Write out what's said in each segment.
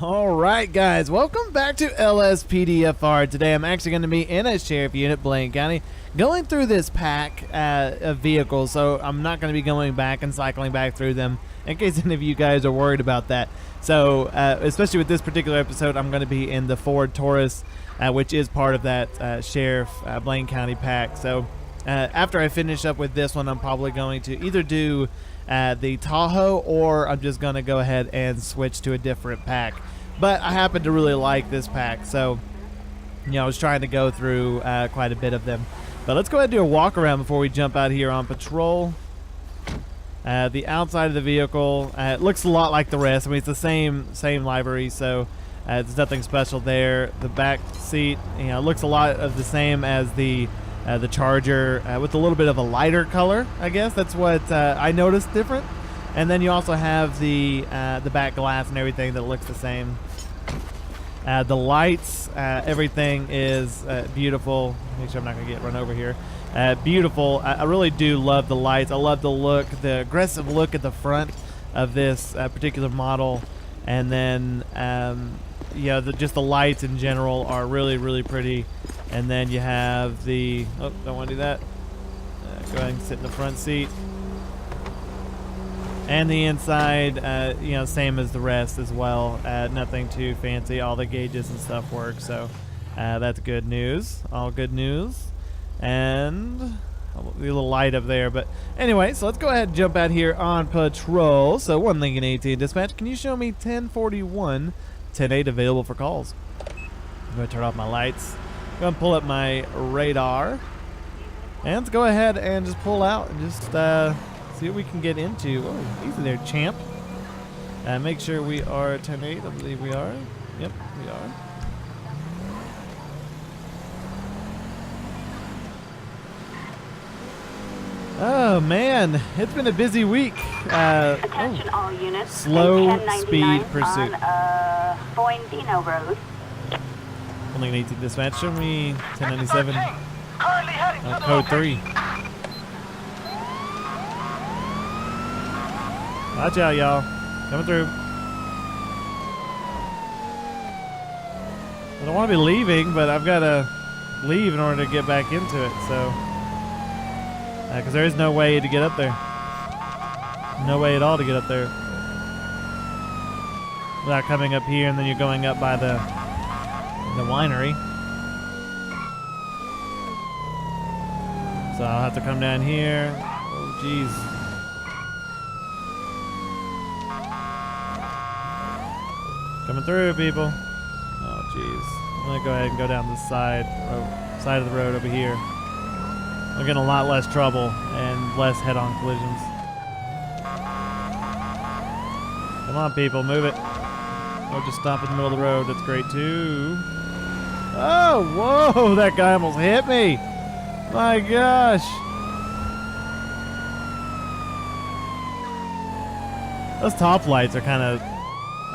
All right, guys, welcome back to LSPDFR. Today I'm actually going to be in a sheriff unit, Blaine County, going through this pack of vehicles, so I'm not going to be going back and cycling back through them in case any of you guys are worried about that. So, especially with this particular episode, I'm going to be in the Ford Taurus, which is part of that sheriff Blaine County pack. So, after I finish up with this one, I'm probably going to either do the Tahoe, or I'm just going to go ahead and switch to a different pack. But I happen to really like this pack, so I was trying to go through quite a bit of them. But let's go ahead and do a walk around before we jump out here on patrol. The outside of the vehicle it looks a lot like the rest. I mean, it's the same livery, so there's nothing special there. The back seat, looks a lot of the same as the Charger, with a little bit of a lighter color, I guess. That's what I noticed different. And then you also have the back glass and everything that looks the same. The lights, everything is beautiful. Make sure I'm not going to get run over here. Beautiful. I really do love the lights. I love the look, the aggressive look at the front of this particular model. And then, just the lights in general are really, really pretty. And then you have the, don't want to do that. Go ahead and sit in the front seat. And the inside, same as the rest as well. Nothing too fancy. All the gauges and stuff work. So that's good news. All good news. And a little light up there. But anyway, so let's go ahead and jump out here on patrol. So 1 Lincoln 18 dispatch. Can you show me 1041, 108 available for calls? I'm going to turn off my lights. I'm going to pull up my radar. And let's go ahead and just pull out and just see what we can get into. Oh, easy there, champ. Make sure we are 10-8. I believe we are. Yep, we are. Oh, man. It's been a busy week. Attention all units. Slow speed pursuit. On Foindino Road. Only 18 dispatch. Show me 1097. Code 3. Watch out, y'all. Coming through. I don't want to be leaving, but I've got to leave in order to get back into it, so. Because there is no way to get up there. No way at all to get up there. Without coming up here, and then you're going up by the winery. So I'll have to come down here. Oh, jeez. Coming through, people. Oh, jeez. I'm gonna go ahead and go down this side of the road over here. We're getting a lot less trouble and less head-on collisions. Come on, people, move it. Or just stop in the middle of the road. That's great too. Oh, whoa! That guy almost hit me. My gosh. Those top lights are kind of.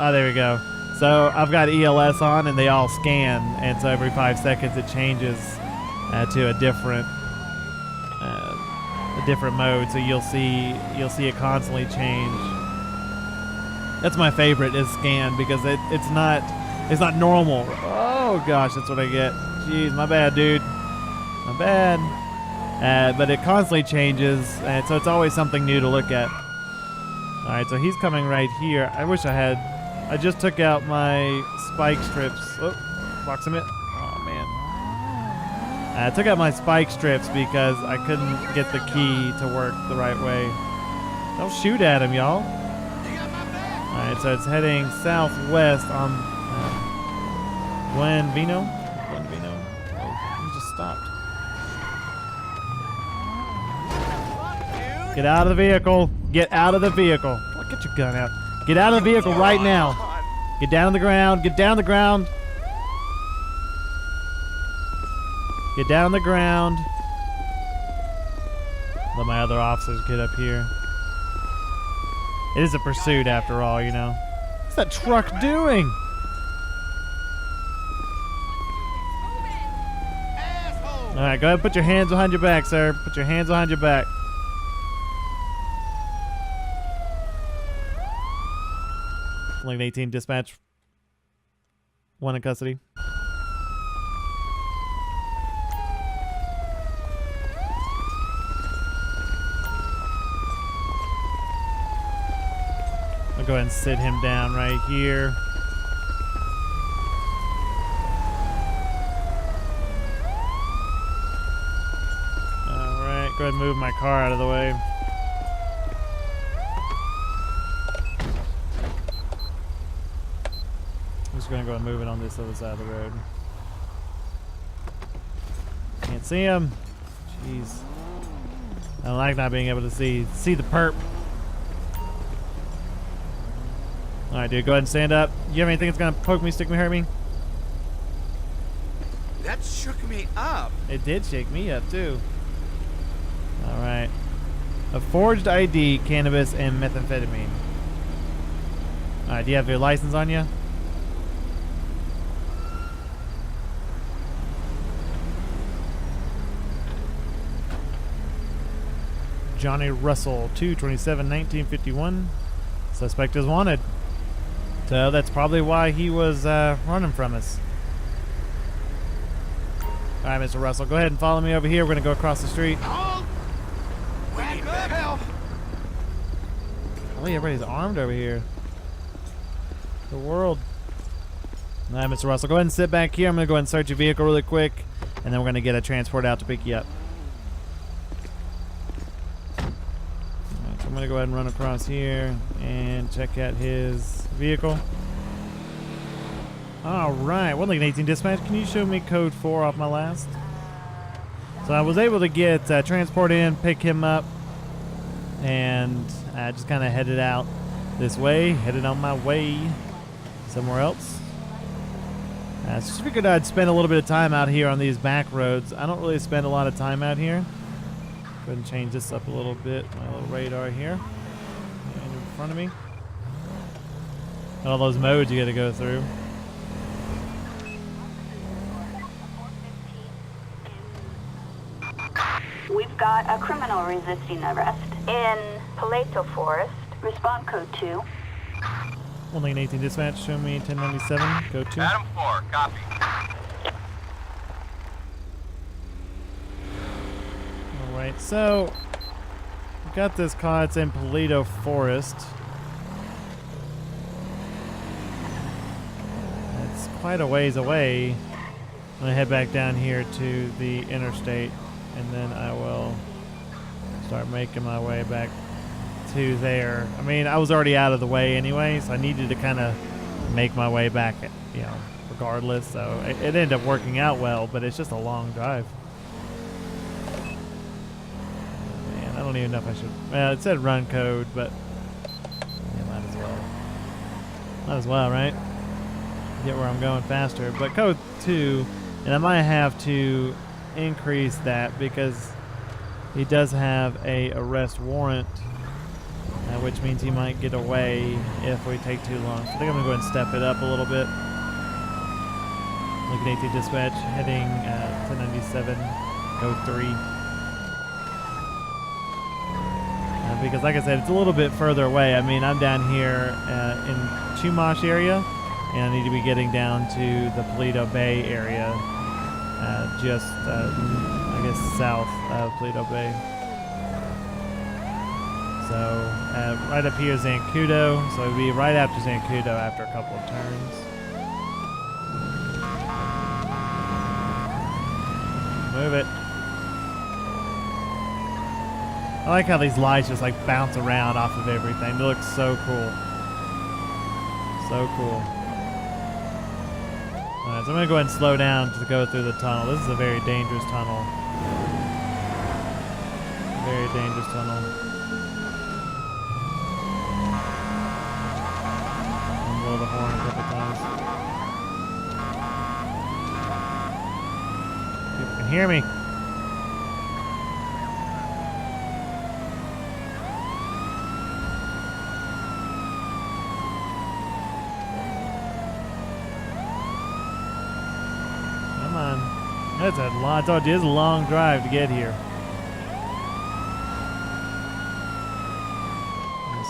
Oh, there we go. So I've got ELS on, and they all scan, and so every 5 seconds it changes to a different mode. So you'll see it constantly change. That's my favorite, is scan, because it's not normal. Oh gosh, that's what I get. Jeez, my bad, dude. My bad. But it constantly changes, and so it's always something new to look at. All right, so he's coming right here. I wish I just took out my spike strips. Oh, box him in. Oh, man. I took out my spike strips because I couldn't get the key to work the right way. Don't shoot at him, y'all. All right, so it's heading southwest on Glenvino. Oh, he just stopped. Get out of the vehicle. Get out of the vehicle. Oh, get your gun out. Get out of the vehicle right now. Get down on the ground. Get down on the ground. Get down on the ground. Let my other officers get up here. It is a pursuit after all, you know. What's that truck doing? All right, go ahead and put your hands behind your back, sir. Put your hands behind your back. Lane 18 dispatch. One in custody. I'll go ahead and sit him down right here. Alright, go ahead and move my car out of the way. I'm just gonna go and move it on this other side of the road. Can't see him. Jeez. I don't like not being able to see the perp. Alright, dude, go ahead and stand up. You have anything that's gonna poke me, stick me, hurt me? That shook me up. It did shake me up, too. Alright. A forged ID, cannabis, and methamphetamine. Alright, do you have your license on you? Johnny Russell, 2/27/1951. Suspect is wanted. So that's probably why he was running from us. All right, Mr. Russell, go ahead and follow me over here. We're going to go across the street. Hold! We need help. Oh, yeah, everybody's armed over here. The world. All right, Mr. Russell, go ahead and sit back here. I'm going to go ahead and search your vehicle really quick, and then we're going to get a transport out to pick you up. All right, so I'm going to go ahead and run across here and check out his vehicle. All right, 118 dispatch. Can you show me code 4 off my last? So I was able to get transport in, pick him up, and I just kind of headed out this way, headed on my way somewhere else. I just figured I'd spend a little bit of time out here on these back roads. I don't really spend a lot of time out here. Go ahead and change this up a little bit. My little radar here. And in front of me. All those modes you got to go through. We've got a criminal resisting arrest in Paleto Forest. Respond code 2. 118 dispatch, show me 1097, go to. Adam 4, copy. Alright, so we've got this car, it's in Paleto Forest. It's quite a ways away. I'm gonna head back down here to the interstate, and then I will start making my way back to there. I mean, I was already out of the way anyway, so I needed to kind of make my way back, you know, regardless. So it ended up working out well, but it's just a long drive. Man, I don't even know if I should. Well, it said run code, but yeah, might as well. Might as well, right? Get where I'm going faster. But code 2, and I might have to increase that because he does have a arrest warrant. Which means he might get away if we take too long. So I think I'm going to go ahead and step it up a little bit. Looking at 18 dispatch, heading 1097, code 3. Because like I said, it's a little bit further away. I mean, I'm down here in Chumash area, and I need to be getting down to the Paleto Bay area, just, I guess, south of Paleto Bay. So right up here is Zancudo, so it'll be right after Zancudo after a couple of turns. Move it. I like how these lights just like bounce around off of everything. It looks so cool. So cool. Alright, so I'm going to go ahead and slow down to go through the tunnel. This is a very dangerous tunnel. Very dangerous tunnel. Blow the horn a couple times. People can hear me. Come on. That's a long, I told you, it's a long drive to get here.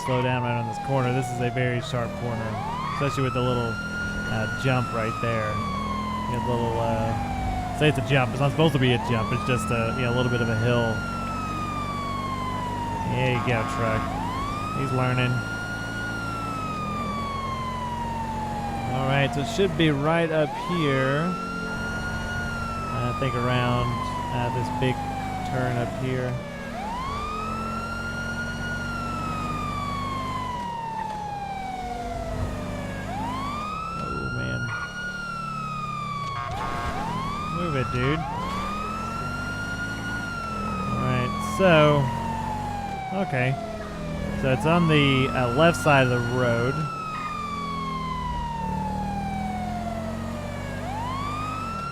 Slow down right on this corner. This is a very sharp corner, especially with the little jump right there. You got a little, say it's a jump. It's not supposed to be a jump. It's just a, a little bit of a hill. There you go, truck. He's learning. All right, so it should be right up here. I think around this big turn up here. Oh, man. Move it, dude. All right, so... Okay. So it's on the left side of the road.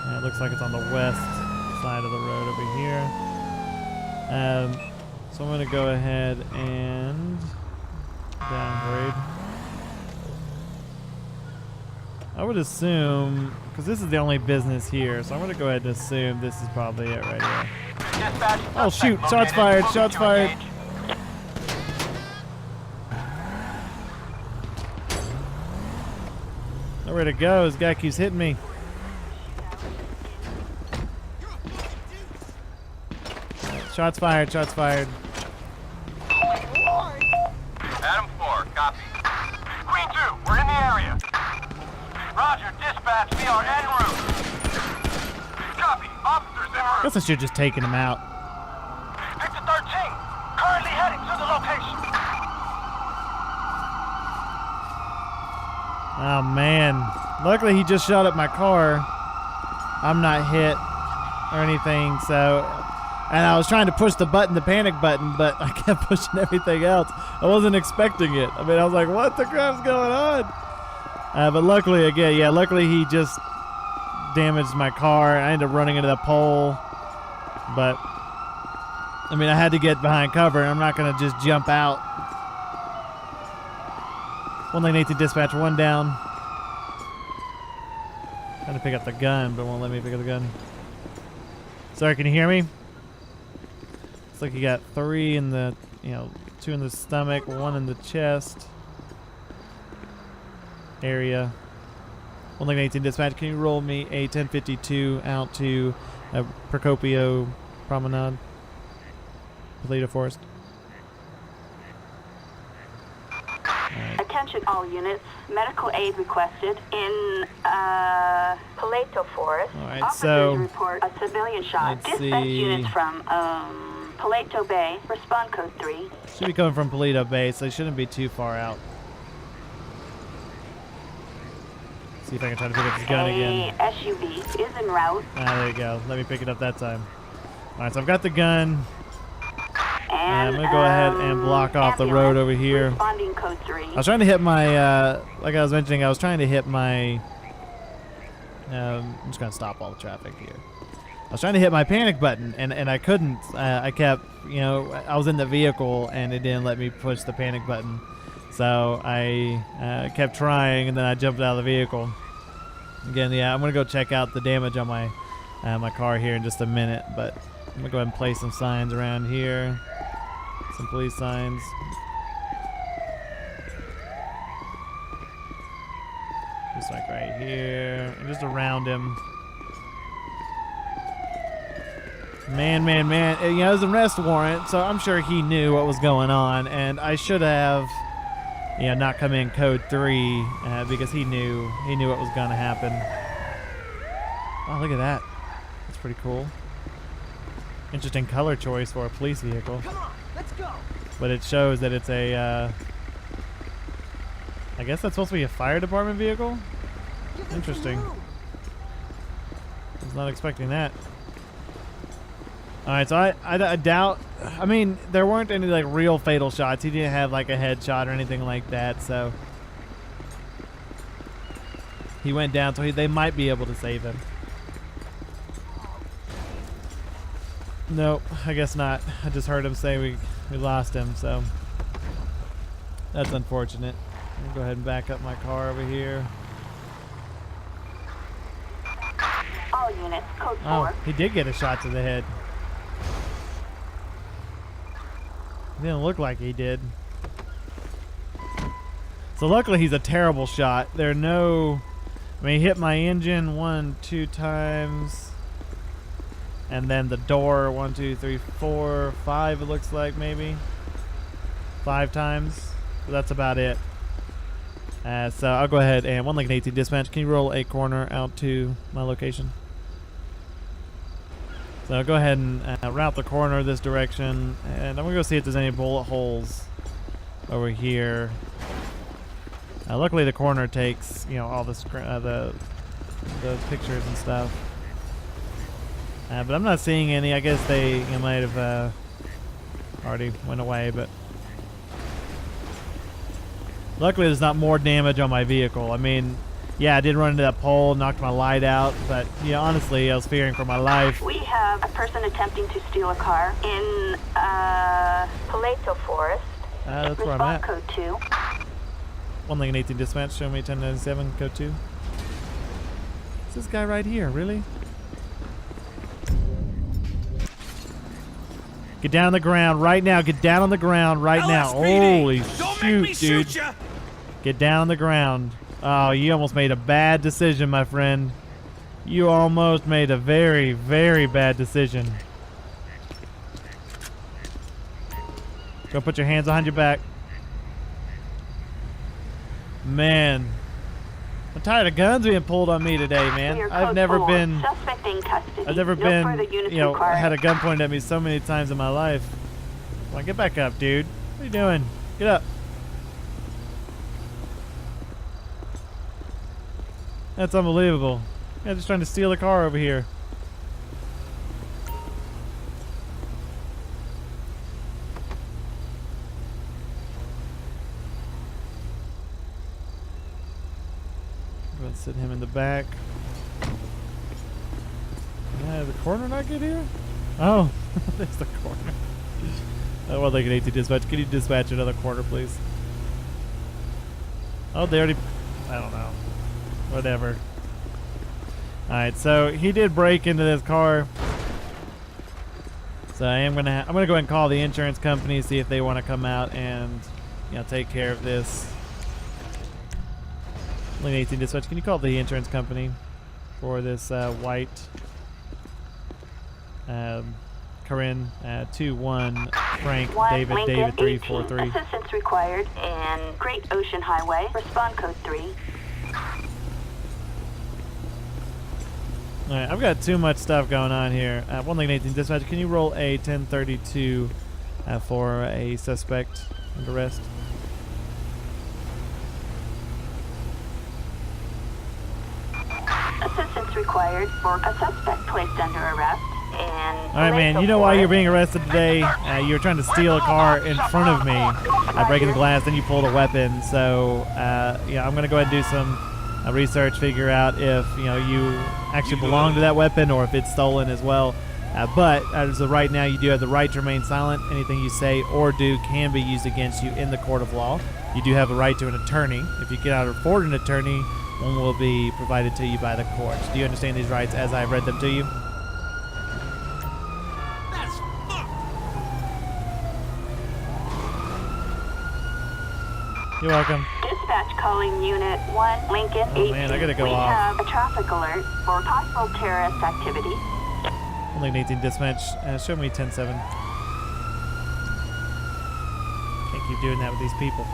And it looks like it's on the west side of the road over here. So I'm going to go ahead and downgrade. I would assume, because this is the only business here, so I'm going to go ahead and assume this is probably it right here. Oh shoot, shots fired, shots fired. Nowhere to go, this guy keeps hitting me. Shots fired, shots fired. Adam 4, copy. Queen 2, we're in the area. Roger, dispatch, we are en route. Copy, officers en route. Guess I should have just taken him out. Victor 13, currently heading to the location. Oh man. Luckily he just shot up my car. I'm not hit or anything, so... And I was trying to push the button, the panic button, but I kept pushing everything else. I wasn't expecting it. I mean, I was like, what the crap's going on? But luckily, again, yeah, luckily he just damaged my car. I ended up running into the pole. But, I mean, I had to get behind cover, and I'm not going to just jump out. 118 dispatch, one down. Trying to pick up the gun, but won't let me pick up the gun. Sorry, can you hear me? Looks like you got 3 in the, 2 in the stomach, 1 in the chest area. 118 dispatch, can you roll me a 1052 out to Procopio Promenade, Toledo Forest? Attention all units. Medical aid requested in Paleto Forest. All right, Officers so report a civilian shot. let's Dispatch see. units from Paleto Bay. Respond code 3. Should be coming from Paleto Bay, so they shouldn't be too far out. See if I can try to pick up this gun again. A SUV is en route. Ah, there you go. Let me pick it up that time. All right, so I've got the gun. And I'm going to go ahead and block off the road over here. Responding code 3. I was trying to hit my, like I was mentioning, I was trying to hit my, I'm just going to stop all the traffic here. I was trying to hit my panic button, and I couldn't. I kept, I was in the vehicle, and it didn't let me push the panic button. So I kept trying, and then I jumped out of the vehicle. Again, yeah, I'm going to go check out the damage on my my car here in just a minute, but I'm going to go ahead and place some signs around here. Some police signs. Just like right here, and just around him. Man. It was an arrest warrant, so I'm sure he knew what was going on, and I should have, not come in code 3 because he knew what was going to happen. Oh, look at that. That's pretty cool. Interesting color choice for a police vehicle. Come on, let's go. But it shows that it's a, I guess that's supposed to be a fire department vehicle? Interesting. I was not expecting that. Alright, so I doubt, I mean, there weren't any like real fatal shots. He didn't have like a headshot or anything like that, so. He went down, so they might be able to save him. Nope, I guess not. I just heard him say we lost him, so that's unfortunate. I'll go ahead and back up my car over here. All units, code 4. Oh, he did get a shot to the head. Didn't look like he did. So luckily he's a terrible shot. There are no I mean, he hit my engine 1, 2 times. And then the door 1, 2, 3, 4, 5 it looks like maybe. 5 times. But that's about it. So I'll go ahead and 1 Lincoln 18 dispatch. Can you roll a corner out to my location? So I'll go ahead and route the corner this direction. And I'm going to go see if there's any bullet holes over here. Luckily the corner takes, you know, all the pictures and stuff. But I'm not seeing any. I guess they might have already went away, but luckily there's not more damage on my vehicle. I mean, yeah, I did run into that pole, knocked my light out, but yeah, honestly, I was fearing for my life. We have a person attempting to steal a car in Paleto Forest. That's where I'm at. Code 2. 1 Lincoln 18 dispatch, show me 1097, code 2. It's this guy right here, really? Get down on the ground right now. Get down on the ground right now. Holy shoot, dude. Get down on the ground. Oh, you almost made a bad decision, my friend. You almost made a very, very bad decision. Go put your hands behind your back. Man, I'm tired of guns being pulled on me today, man. I've never been, you know, had a gun pointed at me so many times in my life. Come on, get back up, dude. What are you doing? Get up. That's unbelievable. Yeah, just trying to steal a car over here. Go ahead and sit him in the back. Yeah, the corner not good here? Oh, there's the corner. I want like an 18 dispatch. Can you dispatch another corner, please? Oh, they already... I don't know. Whatever. Alright, so he did break into this car. So I'm gonna go ahead and call the insurance company, see if they want to come out and, you know, take care of this. Lane 18 dispatch, can you call the insurance company for this white Corinne 21 Frank David Lincoln David 343. Assistance required in Great Ocean Highway. Respond code 3. Alright, I've got too much stuff going on here. 1 Lincoln 18 dispatch, can you roll a 1032 for a suspect under arrest? Assistance required for a suspect placed under arrest. Alright, man, you know why you're being arrested today? You were trying to steal a car in front of me, breaking the glass, then you pulled a weapon. So, yeah, I'm going to go ahead and do some research, figure out if, you know, you actually belong to that weapon or if it's stolen as well. But as of right now, you do have the right to remain silent. Anything you say or do can be used against you in the court of law. You do have a right to an attorney. If you cannot afford an attorney, one will be provided to you by the courts. Do you understand these rights as I've read them to you? That's fucked. You're welcome. Dispatch calling Unit 1 Lincoln 18. Oh man, I gotta go we off. have a traffic alert for possible terrorist activity. Lincoln 18 dispatch, show me 10-7. Can't keep doing that with these people.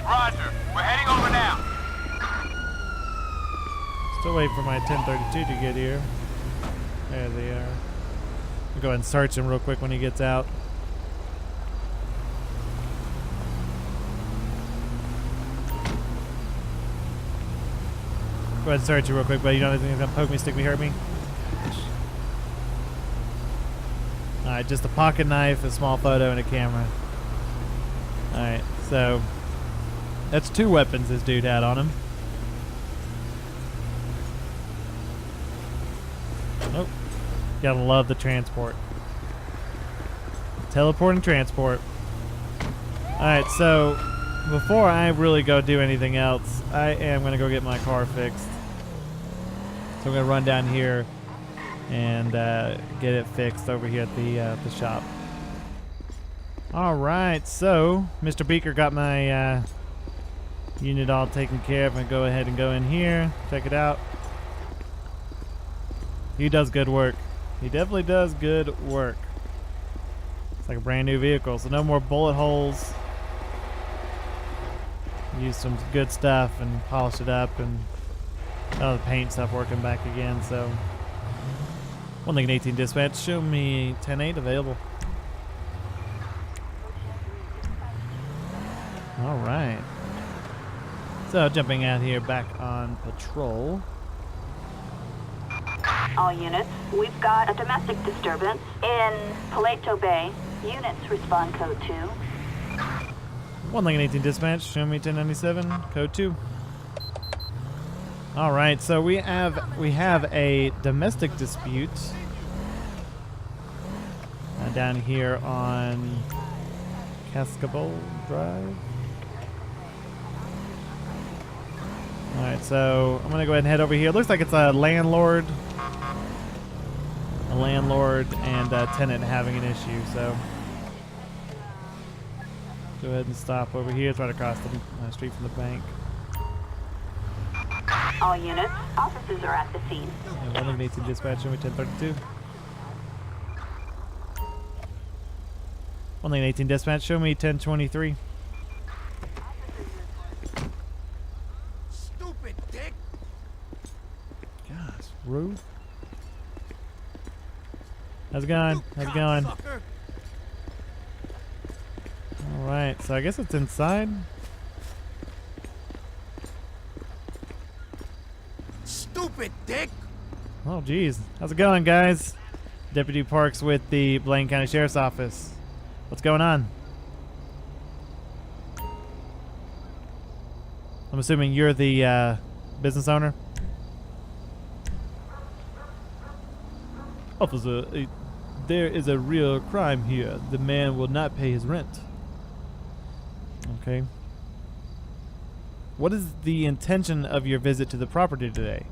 Roger. We're heading over now. Still waiting for my 1032 to get here. There they are. I'll go ahead and search him real quick when he gets out. Go ahead and search it real quick, but you don't think he's gonna poke me, stick me, hurt me? Alright, just a pocket knife, a small photo, and a camera. Alright, so that's 2 weapons this dude had on him. Nope. Gotta love the transport. Teleport and transport. Alright, so before I really go do anything else, I am gonna go get my car fixed. So I'm gonna run down here and get it fixed over here at the shop. All right, so Mr. Beaker got my Unit all taken care of. I'm gonna go ahead and go in here. Check it out. He does good work. He definitely does good work. It's like a brand new vehicle, so no more bullet holes. Used some good stuff and polished it up, and all the paint stuff working back again. So 118 dispatch, show me 10-8 available. All right. So jumping out here back on patrol. All units, we've got a domestic disturbance in Paleto Bay. Units respond code 2. 118 dispatch, show me 1097, code 2. All right, so we have a domestic dispute down here on Cascabel Drive. All right, so I'm gonna go ahead and head over here. Looks like it's a landlord and a tenant having an issue. So go ahead and stop over here. It's right across the street from the bank. All units, officers are at the scene. 118 dispatch, show me 1032. 118 dispatch, show me 1023. Stupid dick! Gosh, rude. How's it going? How's it going? Alright, so I guess it's inside. Stupid dick! Oh, geez. How's it going, guys? Deputy Parks with the Blaine County Sheriff's Office. What's going on? I'm assuming you're the business owner? Officer, there is a real crime here. The man will not pay his rent. Okay. What is the intention of your visit to the property today?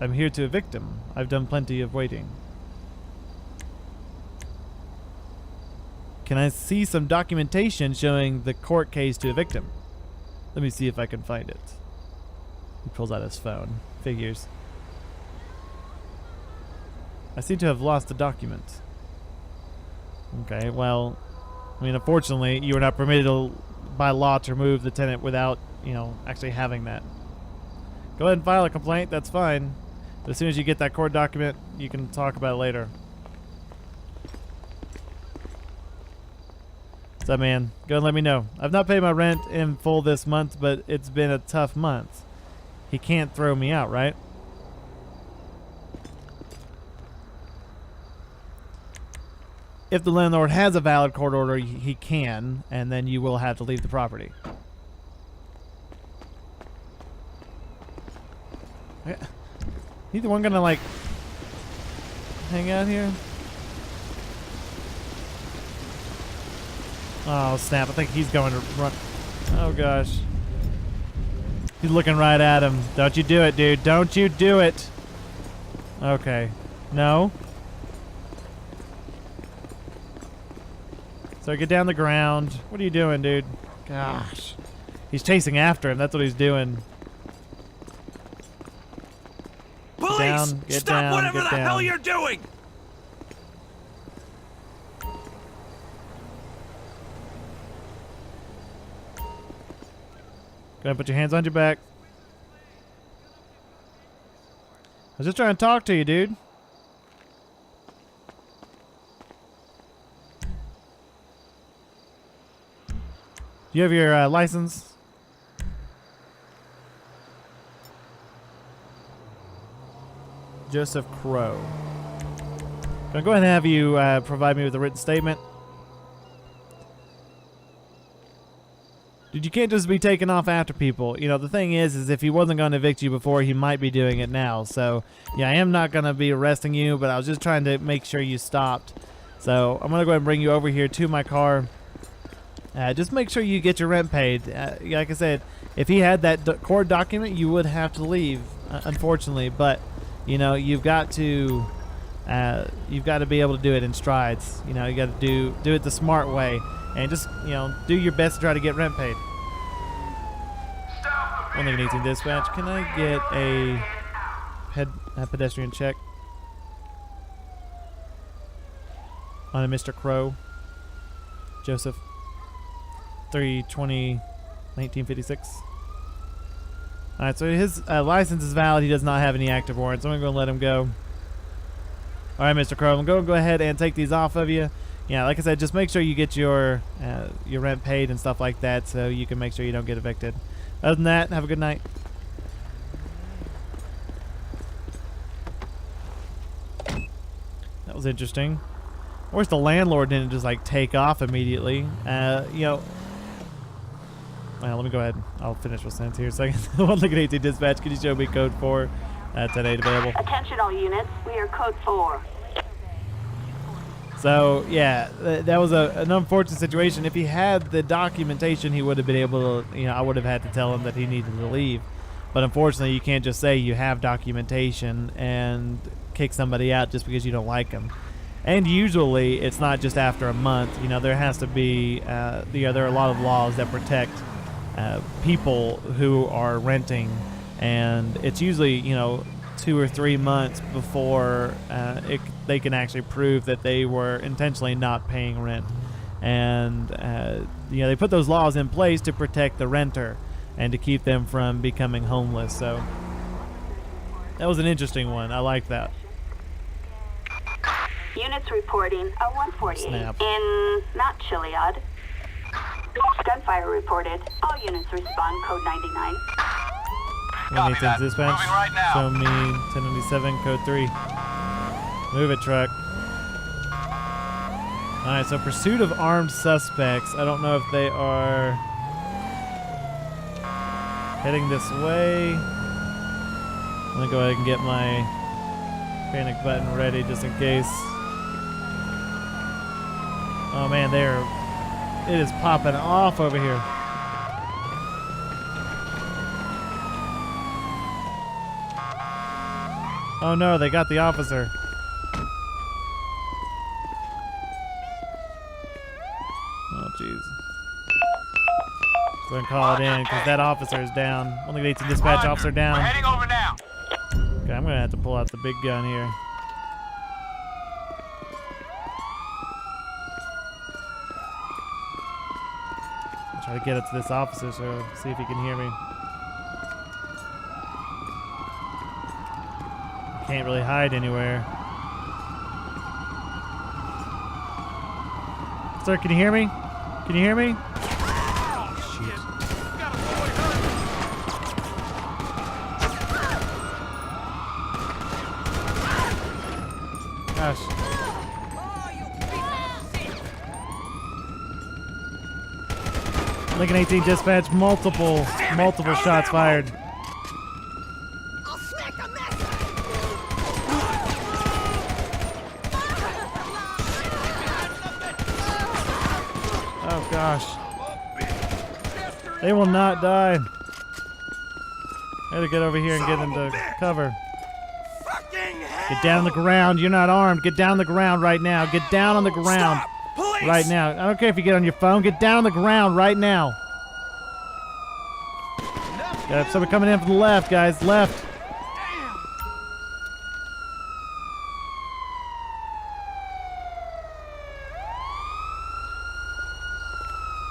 I'm here to evict him. I've done plenty of waiting. Can I see some documentation showing the court case to evict him? Let me see if I can find it. He pulls out his phone. Figures. I seem to have lost the document. Okay, well, I mean, unfortunately, you are not permitted by law to remove the tenant without, actually having that. Go ahead and file a complaint. That's fine. But as soon as you get that court document, you can talk about it later. What's up, man? Go and let me know. I've not paid my rent in full this month, but it's been a tough month. He can't throw me out, right? If the landlord has a valid court order, he can, and then you will have to leave the property. Neither one gonna, like, hang out here? Oh, snap. I think he's going to run. Oh, gosh. He's looking right at him. Don't you do it, dude. Don't you do it. Okay. No. So get down the ground. What are you doing, dude? Gosh. He's chasing after him. That's what he's doing. Police! Get down, get Stop down, whatever get the down. hell you're doing! Go ahead and put your hands on your back. I was just trying to talk to you, dude. Do you have your license? Joseph Crow. Gonna go ahead and have you provide me with a written statement. Dude, you can't just be taking off after people. The thing is if he wasn't going to evict you before, he might be doing it now. So, yeah, I am not going to be arresting you, but I was just trying to make sure you stopped. So, I'm going to go ahead and bring you over here to my car. Just make sure you get your rent paid. Like I said, if he had that court document, you would have to leave, unfortunately. But, you've got to be able to do it in strides. You got to do it the smart way. And just, do your best to try to get rent paid. Stay 118 dispatch. Can I get a pedestrian check on a Mr. Crow? Joseph. 3/20/1956. Alright, so his license is valid. He does not have any active warrants. I'm going to let him go. Alright, Mr. Crow, I'm going to go ahead and take these off of you. Yeah, like I said, just make sure you get your rent paid and stuff like that so you can make sure you don't get evicted. Other than that, have a good night. That was interesting. Of course, the landlord didn't just like take off immediately. You know. Well, let me go ahead. I'll finish with Santos here a second. 118 dispatch. Can you show me code 4? 10-8 available. Attention all units. We are code 4. So yeah, that was an unfortunate situation. If he had the documentation, he would have been able to. You know, I would have had to tell him that he needed to leave. But unfortunately, you can't just say you have documentation and kick somebody out just because you don't like them. And usually, it's not just after a month. You know, there has to be. There are a lot of laws that protect people who are renting, and it's usually 2 or 3 months before they can actually prove that they were intentionally not paying rent. And they put those laws in place to protect the renter and to keep them from becoming homeless. So that was an interesting one. I like that. Units reporting a 148 Snap. in Mount Chiliad. Gunfire reported. All units respond. Code 99. Copy that. Dispatch. Moving right now. Show me 1097 code 3. Move it, truck. Alright, so pursuit of armed suspects. I don't know if they are heading this way. I'm gonna go ahead and get my panic button ready just in case. Oh man, it is popping off over here. Oh no, they got the officer. Oh jeez. Go ahead and call it in because that officer is down. Only needs to dispatch Roger. officer down. We're heading over now. Okay, I'm gonna have to pull out the big gun here. I'll try to get it to this officer so see if he can hear me. Can't really hide anywhere. Sir, can you hear me? Can you hear me? Shit. Gosh. Lincoln 18 dispatch, multiple shots fired. Oh gosh. They will not die. I gotta get over here and get into cover. Get down on the ground. You're not armed. Get down on the ground right now. Get down on the ground right now. I don't care if you get on your phone. Get down on the ground right now. Got somebody coming in from the left, guys. Left.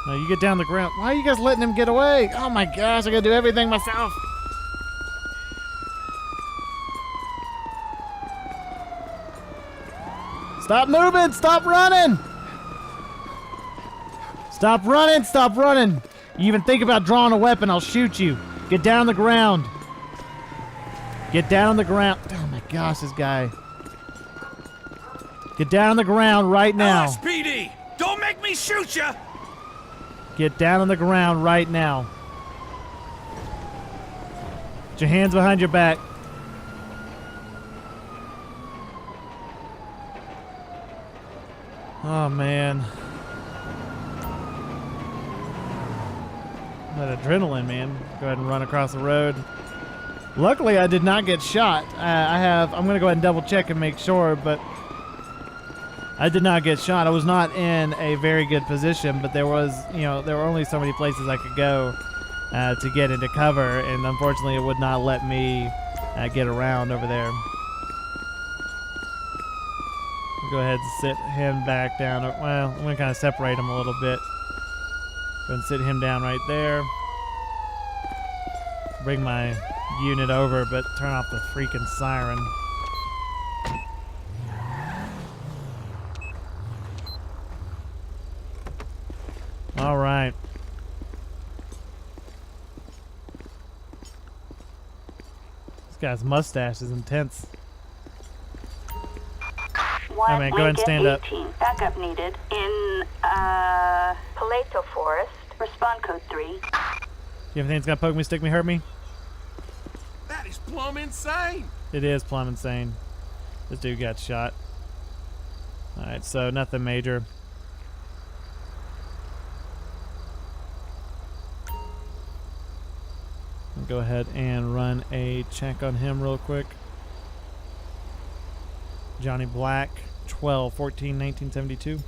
No, you get down the ground. Why are you guys letting him get away? Oh my gosh, I gotta do everything myself. Stop moving! Stop running! Stop running! Stop running! You even think about drawing a weapon, I'll shoot you. Get down on the ground. Get down on the ground. Oh my gosh, this guy. Get down on the ground right now. LSPD! Don't make me shoot you! Get down on the ground right now. Put your hands behind your back. Oh man. That adrenaline, man. Go ahead and run across the road. Luckily, I did not get shot. I'm going to go ahead and double check and make sure, but I did not get shot. I was not in a very good position, but there was, there were only so many places I could go to get into cover, and unfortunately it would not let me get around over there. Go ahead and sit him back down. Well, I'm going to kind of separate him a little bit. Go and sit him down right there. Bring my unit over, but turn off the freaking siren. All right. This guy's mustache is intense. One, man, go ahead and stand up. 18. Backup needed in Paleto Forest. Respond code 3. You have anything that's gonna poke me, stick me, hurt me? That is plumb insane. It is plumb insane. This dude got shot. Alright, so nothing major. I'll go ahead and run a check on him real quick. Johnny Black, 12/14/1972.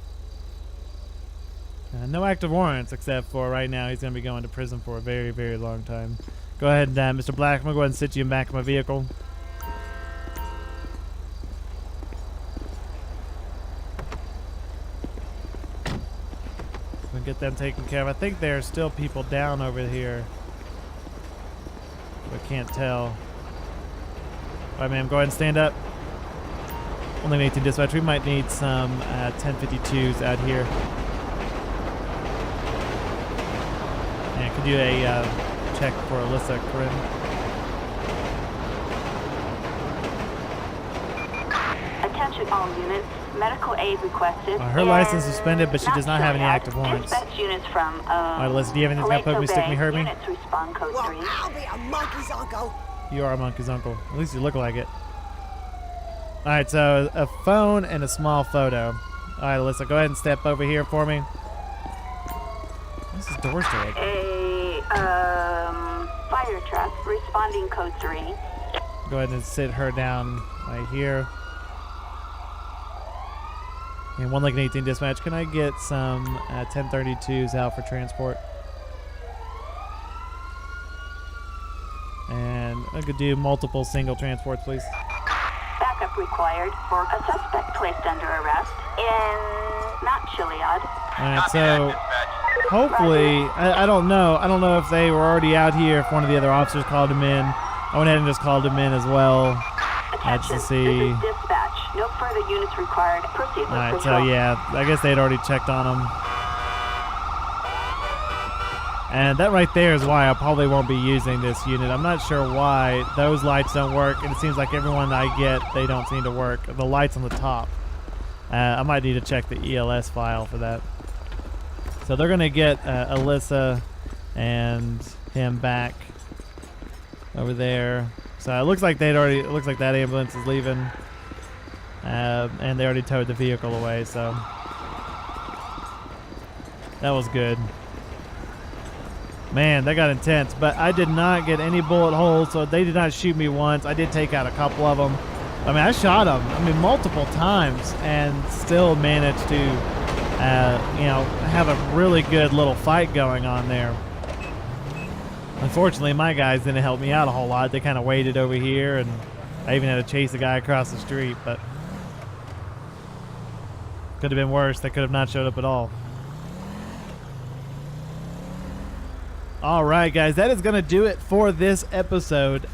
No active warrants except for right now he's going to be going to prison for a very, very long time. Go ahead, Mr. Black. I'm going to go ahead and sit you in back of my vehicle. We'll get them taken care of. I think there are still people down over here. I can't tell. All right, ma'am. Go ahead and stand up. Only 18 dispatch. We might need some 1052s out here. And could do a check for Alyssa Corinne. Attention all units. Medical aid requested. Her license suspended, but she does not have any active warrants. Dispatch units from All right, Alyssa, do you have anything that's gonna poke me, stick me, hurt me? Units respond code 3. Well, I'll be a monkey's uncle. You are a monkey's uncle. At least you look like it. All right, so a phone and a small photo. All right, Alyssa, go ahead and step over here for me. What's this door still open? A fire truck responding code 3. Go ahead and sit her down right here. And 118 dispatch. Can I get some 1032s out for transport? And I could do multiple single transports, please. Backup required for a suspect placed under arrest in Mount Chiliad. All right, so hopefully, I don't know. I don't know if they were already out here, if one of the other officers called him in. I went ahead and just called him in as well. Attention, to see. this is dispatch. No further units required. Proceed with All right, patrol. so yeah, I guess they'd already checked on him. And that right there is why I probably won't be using this unit. I'm not sure why those lights don't work, and it seems like everyone I get, they don't seem to work. The lights on the top. I might need to check the ELS file for that. So they're gonna get Alyssa and him back over there. So it looks like they'd already. It looks like that ambulance is leaving, and they already towed the vehicle away. So that was good. Man, that got intense, but I did not get any bullet holes, so they did not shoot me once. I did take out a couple of them. I mean, I shot them, multiple times, and still managed to, have a really good little fight going on there. Unfortunately, my guys didn't help me out a whole lot. They kind of waited over here, and I even had to chase a guy across the street, but could have been worse. They could have not showed up at all. All right, guys, that is going to do it for this episode.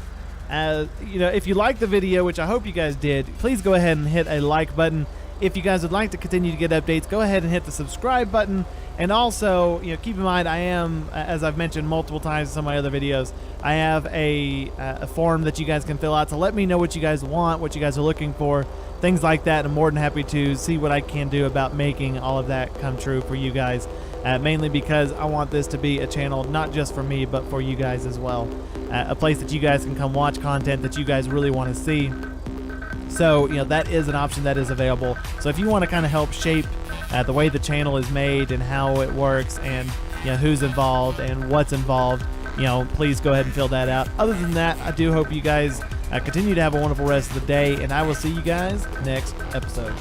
If you liked the video, which I hope you guys did, please go ahead and hit a like button. If you guys would like to continue to get updates, go ahead and hit the subscribe button. And also, keep in mind, I am, as I've mentioned multiple times in some of my other videos, I have a form that you guys can fill out to let me know what you guys want, what you guys are looking for, things like that. I'm more than happy to see what I can do about making all of that come true for you guys. Mainly because I want this to be a channel not just for me, but for you guys as well. A place that you guys can come watch content that you guys really want to see. So, that is an option that is available. So if you want to kind of help shape the way the channel is made and how it works and who's involved and what's involved, please go ahead and fill that out. Other than that, I do hope you guys continue to have a wonderful rest of the day, and I will see you guys next episode.